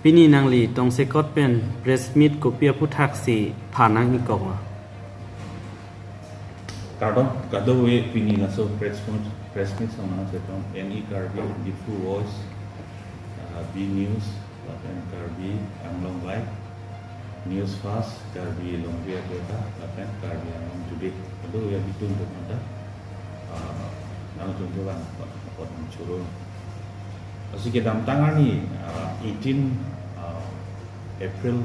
ปีนี้นางหลีตรงเซกอตเป็นเบรสมิดกูเปียผู้ทักษีผ่านนางอีกว่าKadang we pini laso press meet sama setong NE Karbi di Full Voice B News lapan Karbi Anglong Live News Fast Karbi Longbia Kota lapan Karbi Anglong Today kadang we bitun untuk ada nang tuntulan pot mencurun asik dalam tangan ni 18 April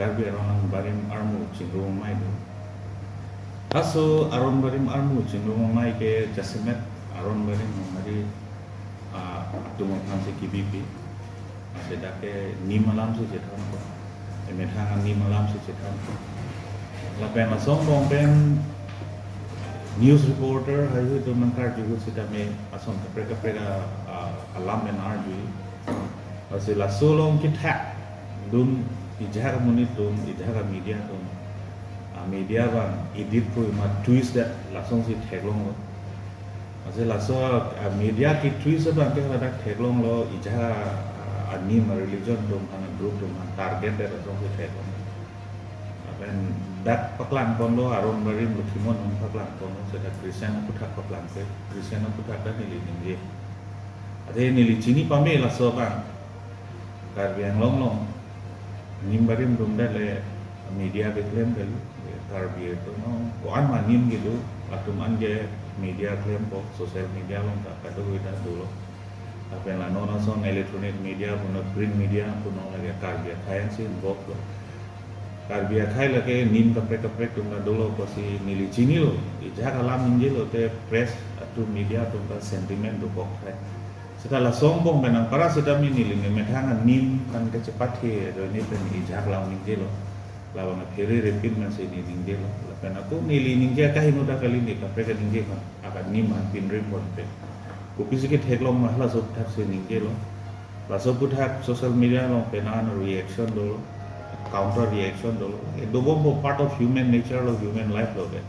Karbi Anglong Barim Armu Cinggung Mai tu Aso aron barim armu cendung mai ke jasimet aron barim mari tumong nang si KBP seda ke ni malam si cetam ko emetang ni malam si cetam ko lapen la sombong pen news reporter hayu tu mangkar juga sida me asom kapre alam men arju asila solong kita dun ijah munit dun ijah media dun media bang edit pro ma twist that langsung si teglong lo masih langsung media ki twist bang ke ada teglong lo ija anim religion dong ana group dong target that langsung si teglong dan dak paklan kon lo aron marim lutimon paklan kon lo seda Kristen putak paklan ke Kristen putak dan nili ninge ade nili cini pame langsung bang karbiang long nimbarim dong le media beklaim kali Karbi itu koan manim gitu atuman je media klaim po sosial media long tak kado kita dulu tapi lah nona son elektronik media puno print media puno lagi Karbi kayan sih bok lo Karbi kaya lagi nim kapek tunggu dulu pasti nili cini lo ijah kalam injil lo te press atau media tunggu sentimen tu bok kaya setelah sombong benang para sudah nili ngemetangan nim kan kecepat he do ini pen ijah kalam injil lo lawan akhirnya repeat masih di ninggil lapan aku nili ninggil kah ini udah kali ini kapre kan ninggil kan akan niman pin report pe kopi sikit heklong mahlah sob tak se ninggil lo lah sob tak social media lo penan reaction dulu counter reaction dulu itu bombo part of human nature lo human life lo pe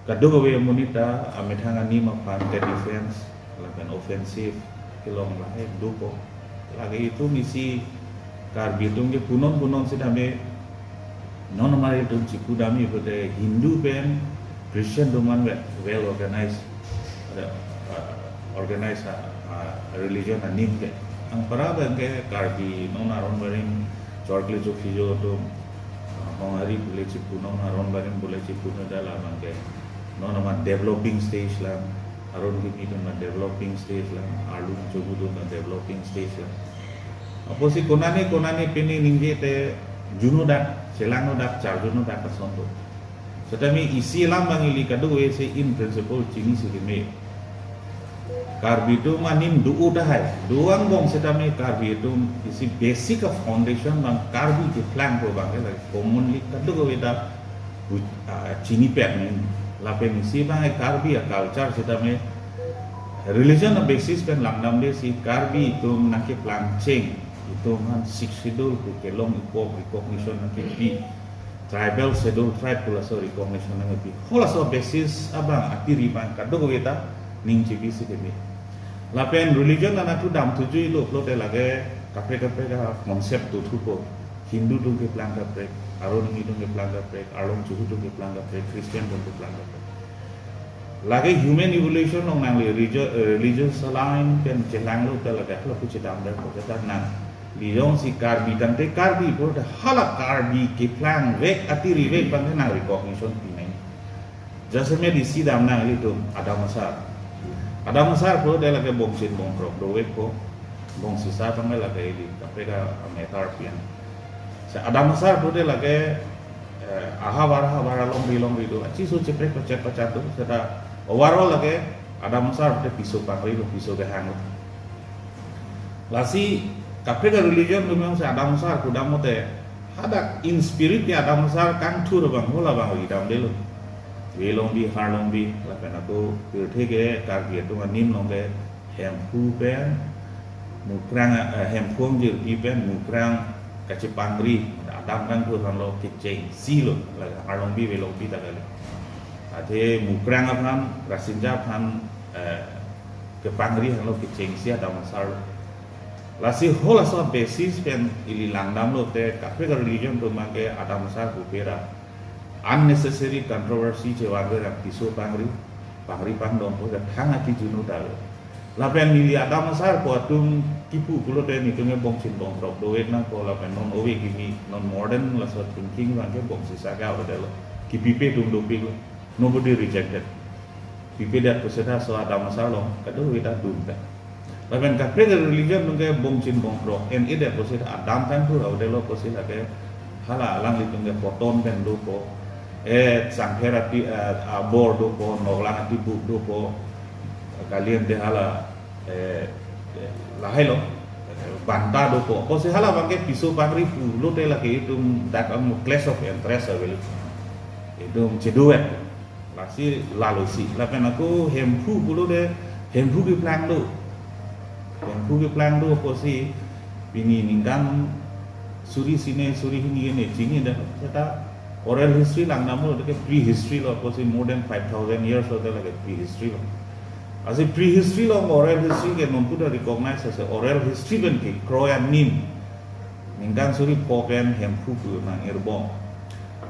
kadang we monita amethangan ni mapan ke defense lapan offensive kilong lah dupo lagi itu misi Karbi itu ke punon sedame non mari itu ciku dami pada Hindu pen Christian doman well organized organized religion anim ke ang para bangke Karbi non aron baring chorkli chokhijo to hari boleh ciku non aron baring boleh ciku dalam bangke non ama developing stage lah aron kimi itu developing stage lah alun jogu tu developing stage lah apa sih konani pini ninggi te juno dak selang dak car juno dak kasonto setami isi lam bangili kadu we se in principle cini sikime Karbi itu manim du udahai duang bong setami Karbi itu isi basic of foundation bang Karbi ke plan pro bang la commonly kadu we dak cini pet men lape misi bang Karbi culture setami religion basis pen langdam de si Karbi itu nakip plan cheng itu kan six schedule ku kelong ipok recognition ng KP tribal schedule tribe pula so recognition ng KP hola so basis abang atiri bang kado kita ning cipi sikemi lapen religion na tu dam tuju lo te lage kape ka konsep tu po Hindu tu ke plan kapre aron ni tu ke plan kapre along juhu tu ke plan kapre Christian tu ke plan kapre lagi human evolution nong nang religious align pen celang lo te lage lo ku cedam dar ko ta nang Liong si Karbi dan te Karbi pun dah halak Karbi ke plan rek atiri rek bang nang recognition pinai. Jasanya di sidam nang itu ada masar pun dia lagi bongsin bongkrok doek ko bong sisa tanggal lagi di kapega metar pian. Ada masar pun dia lagi ahawara long itu. Aci so ceprek pacet tu seda overall lagi ada masar pun pisau pangri pisau kehangut. Lasi kapega religion memang se adam sar kudam mote ada in spirit ya adam sar kan tur bang hola bang idam delu welong bi harlong bi la pen aku pirthege Karbi itu nim long ke hempu pen mukrang hempung je bi pen mukrang kacipangri adam kan tur kan lo kiceng silo la harlong bi welong bi tagale ate mukrang apam rasinja pam ke pangri kan lo kiceng si adam sar Lasi whole so basis pen ili langdam lo te kafe ka religion to mangke ada masar bupera unnecessary controversy che warga rak piso pangri pang dong ko thang ati junu dal la pen ili ada masar ko atum tipu pulo te ni tunge bong chin bong rok do na ko la pen non owe gini non modern la so thinking mangke bong sisa ga o dal ki pipe tum do pig nobody rejected pipe dat poseda so ada masar lo kado wita dum ta Laban kapre religion nungke bong chin bong pro en ide posida adam tan tu au delo posida ke hala alang litungke poton pen do po sang therapy abor do po noglang ati bu do po kalian de hala lahai lo banta do po posida hala bangke piso pangri pu lo te lagi itu dak am class of interest avel itu ceduet lasi lalu si lapan aku hempu pulo de hempu ki plan do yang punya plan do posi ini ningkan suri sini suri ini cini dah kita oral history lang namu dekat prehistory lo posi more than 5,000 years ada lagi prehistory lo asal prehistory lo oral history ke non dah recognize as oral history ben ke kroyan nim ningkan suri poken hempu pu nang irbong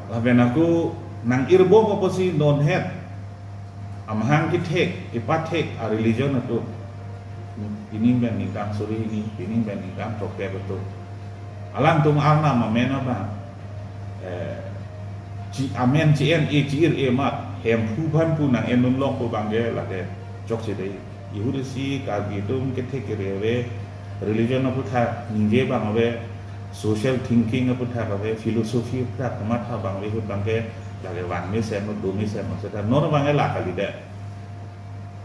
laben aku nang irbong posi non head amhang kitek ipatek a religion itu ini ben ningkang suri ini ben ningkang toke betul alang tung arna mamen apa ci amen ci en e ci ir e mat hem pu ban pu nang enun lok pu bangge la ke jok ci dei yahudi si ka gitum ke te ke rewe religion apu tha ningge bang awe social thinking apu tha awe philosophy apu tha kamat ha bang we hu bangge la ke wan me sem no do me sem so ta no bangge la kali de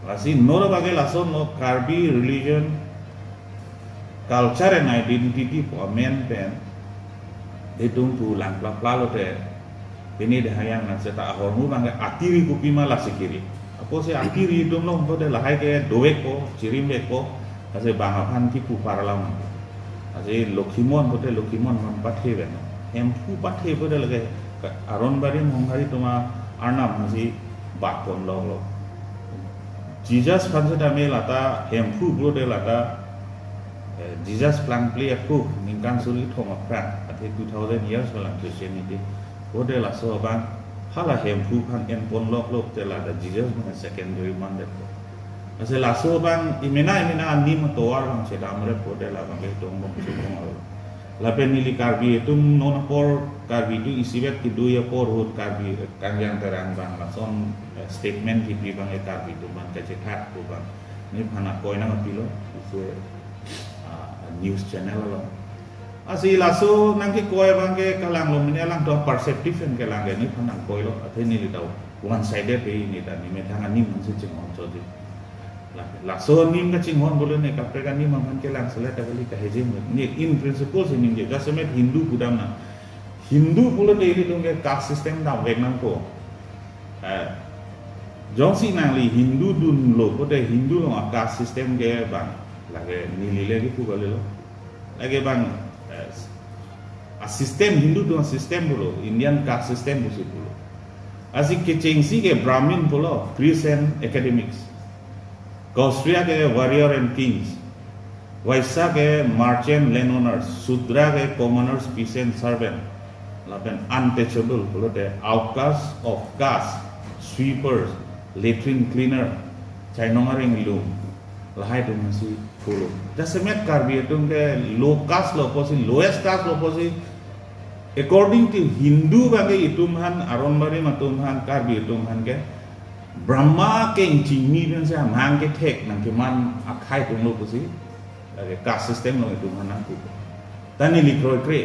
Lasi nora bagai laso no Karbi religion, culture and identity po amen pen, itu pulang pelalo te, ini dah yang nanti tak ahormu bangga atiri kupima lasi kiri. Apa sih atiri itu no, pada lahai ke doek po, cirim dek po, kasi bangapan tipu paralam, kasi lokimon pada lokimon mampat heaven, empu pat he pada lagi aron bari menghari tuma arnam nasi bakon lo. Jesus pansa dame lata hempu bro de lata Jesus plan play aku ningkan suri thoma pran ate 2000 years balang Christianity bro de la so bang hala hempu pan en pon lok lok te lata Jesus man secondary man de ase la so bang imena ani motor bang sedam re bro de la bang tong bong sumong la penili karbi itu non por karbi itu isibet kidu ya por hut karbi kan yang terang bang langsung statement di bang karbi itu bang kecekat tu bang ini panak koi nama pilo itu news channel lo asi laso nangki koi bang ke kalang lo ini alang doa perceptif yang kalang ini panak koi lo atau ini tahu one sided ini tadi metangan ni masih cengong jadi laso nim ka chinghon bole ne kapre ka nim man ke lang sala tabali ka hejim ni in principle se nim je gasemet hindu budam na hindu bole de ri dong ke caste system da vek nang ko jong si nang li hindu dun lo ko de hindu lo caste system ke bang lage ni le ki pu bale lo lage bang a system hindu do system bolo indian caste system busi bolo asik ke chengsi ke brahmin bolo christian academics Kaustria ke warrior and kings, Vaisya ke merchant landowners, Sudra ke commoners, peasant servant, lapen untouchable, bolo de outcast of caste, sweepers, latrine cleaner, chainongaring loom, lahai tu masih puluh. Jasemet karbi itu ke low caste lo posi, lowest caste lo posi, according to Hindu bagai itu man aron bari matumhan karbi itu man ke Brahma keng cimi dan saya mangke tek nang keman akai tung lo pusi, caste system lo itu mana aku. Tani likroi kre,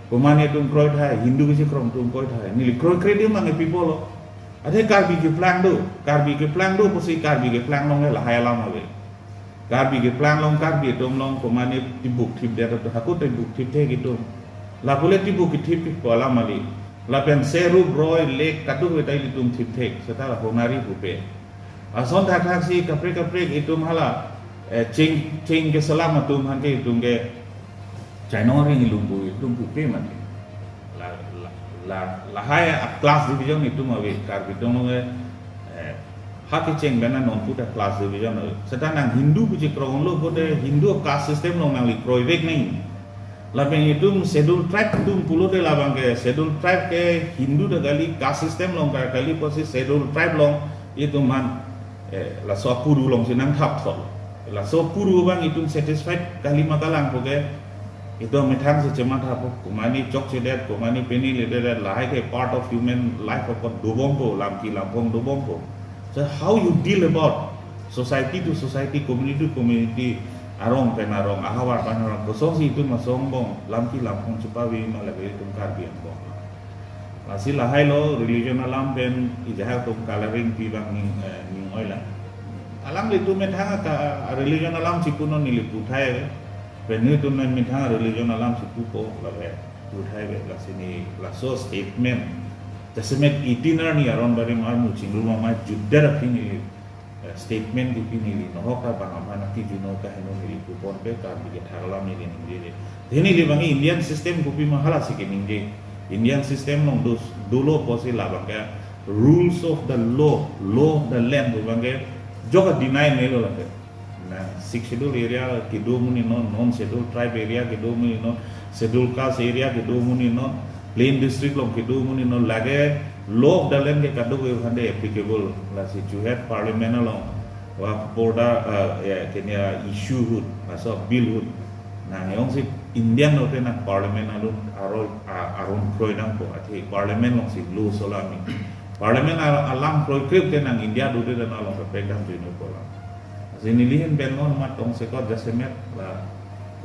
pemane tung kroi thai Hindu kisi krom tung kroi thai. Ni likroi kre dia mangai people lo. Ada karbi ke plan do pusi karbi ke plan long lah hai lam ave. Karbi ke plan long karbi tung long pemane tibuk tip dia tu aku tibuk tip tek itu. Lah boleh tibuk tip ko alam ali. Lapen seru roy lek kadu wetai litum tiptek setelah honari bupe ason tak si kapre itu malah cing ke selama tum hanke itu ke Januari lumbu itu bupe man la hai kelas division itu mawe kar itu hak ceng bena non puta class division sedang Hindu puji kerong lo kode Hindu caste system lo nang li proyek nih labang itu schedule tribe tu pulau de labang ke schedule tribe ke Hindu de kali caste system lo kali posisi schedule tribe lo itu man la so puru lo sinang thap thol la so puru bang itu satisfied kali makalang poke itu metang secemat apa kumani chok cedet kumani penny ledet lahai ke part of human life of dobompo lamki lampong dobompo. So how you deal about society to society, community to community, arong penarong, ahawar penarong, kosong si itu masong bong, lamki lampong cepawi malagay itong karbian bong. Masih lahai lo religion alam pen ijahal tum coloring pibang ning oilan. Alam itu metang ka religion alam si kuno niliputai, pen itu metang religion alam si pupo lagay putai la sini la so statement. Tesemet itinerary aron bari marmu cingru mama judar pini statement di pini no ka bangamana ti juno ka heno ni kupon pe ka bi thaglam ni ni ini bangi Indian system kupi mahala sikeninge Indian system nong dulu posi labang ka rules of the law of the land bange joka deny melo la na six schedule area ki do muni non schedule tribe area ki do muni non schedule caste area ki do muni non plain district long kedu muni no lage law of the land ke kadu ke hande applicable la si juhet parliament long wa border kenya issue hood aso bill hood na neong si Indian no na parliament alun aron kroidang po ati parliament long si law solami parliament alam kroi krip ke nang India do de na long pekang jinu po la sinilihin bengon mat tong sekot jasemet la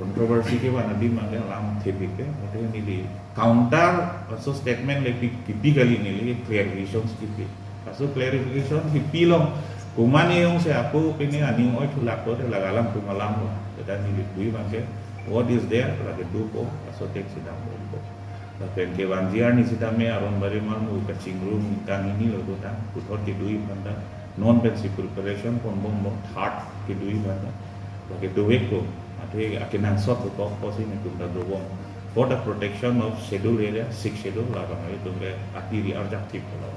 kontroversi ke wana di mangga lam tepik ke ate ni di counter also statement like typically ni li clarification skip also clarification ki pilong kumani yung se aku pini ani oi tulak ko la galam tumalam dan ni di mangga what is there la ke dupo also tek sidang ko la pen ke wanjiar ni sidame aron bari mamu ka cingrum kan ini lo ta puthot ki dui banda non basic preparation pon bom third ki dui banda la ke duwe ko akan ansot ko posi ni tunda dobong for the protection of schedule area six schedule la bang itu ke atiri objective lo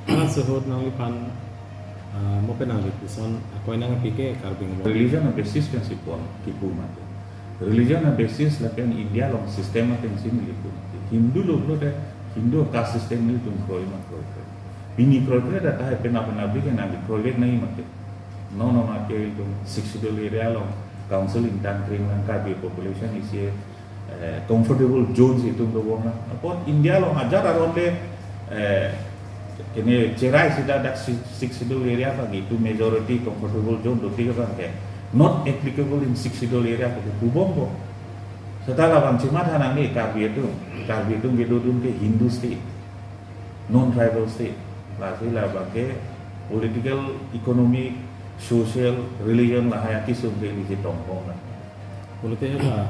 ana sehot nang pan mo penang lipison ako nang pike karbing religion na basis kan sipon kipu mate religion na basis la pen India long sistema ten sin lipu Hindu lo de Hindu caste system ni tum kroi ma kroi bini kroi da ta pen apa nabi kan nabi kroi nai mate no mate itu six schedule area long council in country Karbi population is a comfortable zones itu berwarna. Apot India lo ngajar aronde ini cerai sudah ada six schedule area bagi itu majority comfortable zone do tiga kan not applicable in six schedule area ke Bubombo. Setelah bang cimat hanang ni Karbi itu gedudun ke Hindu state, non tribal state. Lalu lah bagi political, economic, social, religion lah hayati sumber di tongkong lah. Politik lah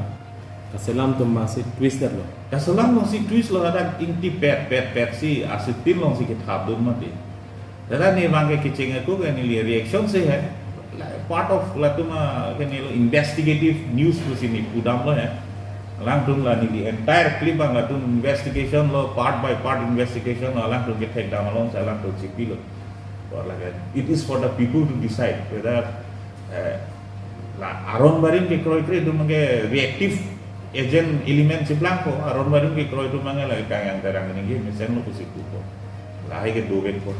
kaselam tu masih twist dah lo. Kaselam masih twist lo ada inti pet si asitin lo si kitab dun mati. Jadi ni bangke kicing aku kan ni reaction sih part of lah tu mah kan ni investigative news tu sini udam lo ya. Langsung lah ni entire clip bang lah tu investigation lo part by part investigation lo langsung kita take down lo saya langsung cipi lo. It is for the people to decide whether aron barin ke kroy itu menge reactive agent element seblang ko aron barin ke kroy itu menge lagi kang yang terang ini misalnya lo kusiku ko lahi ke dovet ko